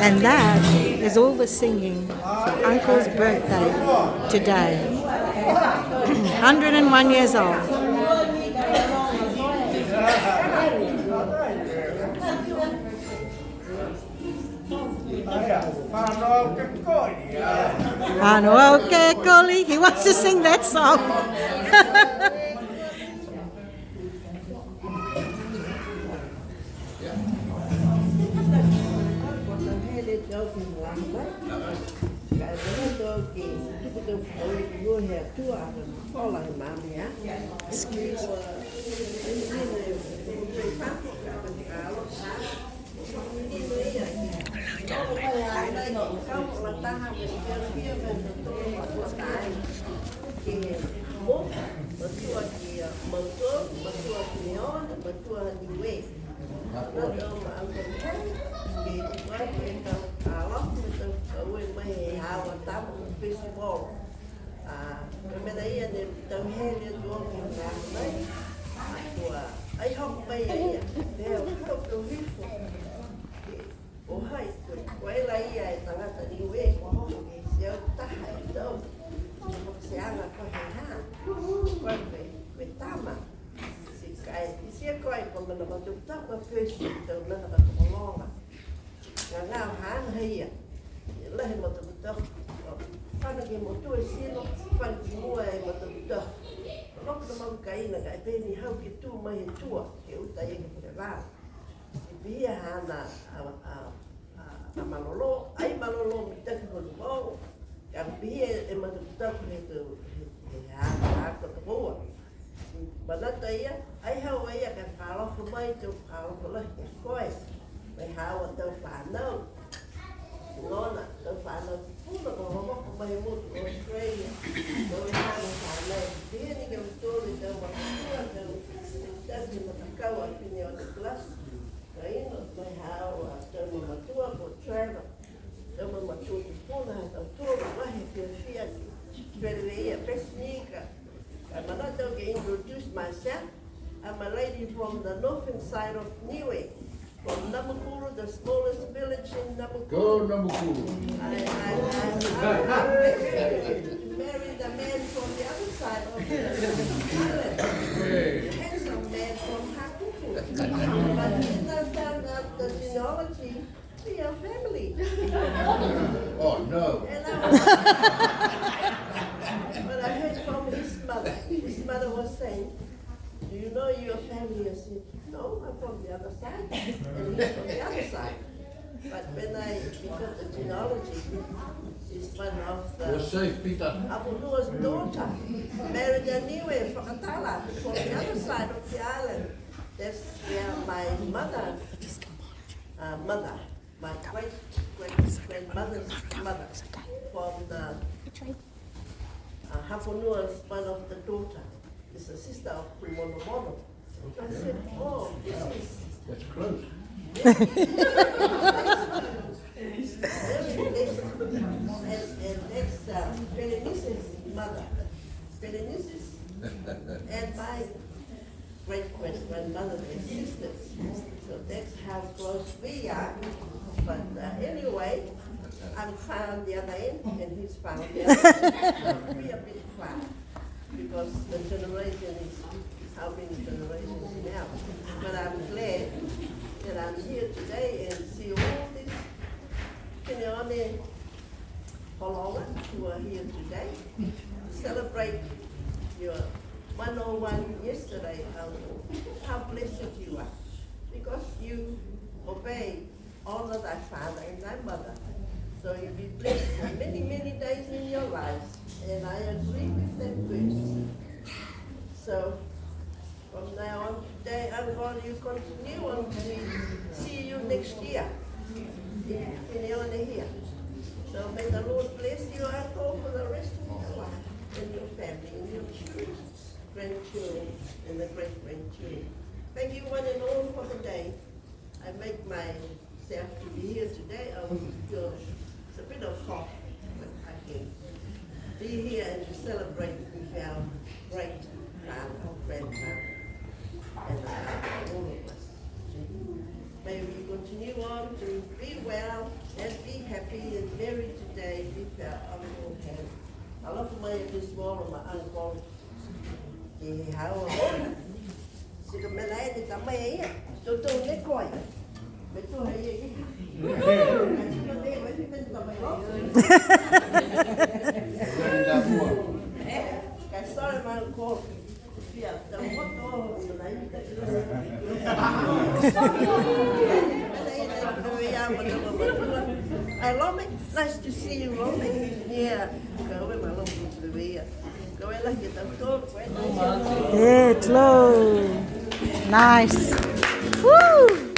And that is all the singing for Uncle's birthday today. 101 years old. Okay, Collie, he wants to sing that song. Excuse me. myself. I'm a lady from the northern side of Niue, from Namakuru, the smallest village in Namakuru. Go Namakuru. I married a man from the other side of the island. Hey. A handsome man from Hakuku. But then I found out the genealogy, we are family. Oh no. And but I heard from his mother. His mother was saying, do you know your family? I said, no, I'm from the other side. And he's from the other side. But when I got the genealogy, is one of You're the safe, Peter. Abunua's daughter, married a Niue from Atala, from the other side of the island. That's where my mother, my great-grandmother's mother, from the Hafunua's one of the daughter, is a sister of Kumonomono. I said, oh, this is That's close. very nice. And that's Berenice's mother. Berenice's and my great-grandmother and sisters. So that's how close we are. But anyway, I'm found the other end and he's found the other end. We are a bit far because the generation is how many generations now. But I'm glad that I'm here today and see all these Keneone Holonga who are here today to celebrate your 101 yesterday, Uncle. How blessed you are because you obey, honor thy father and thy mother. So you'll be blessed for many, many days in your lives. And I agree with that verse. So from now on today, I'm going to continue on to see you next year in Keneone here. So may the Lord bless you, Uncle, for the rest of your life and your family and your children, grandchildren, and the great-grandchildren. Thank you one and all for the day. I make myself to be here today. I was still, it's a bit of cough, but I can be here and to celebrate with our great-grandfather, grandfather, and all of us. May we continue on to be well and be happy and merry today with our Uncle Ham. I love my this world, my uncle. How so the man I did the may to do the coin. But to have you. I saw him on call. Yeah, the what I love it. Nice to see you, Romy. Yeah. Go with my love. Go like it. Yeah, Chloe. Nice. Woo!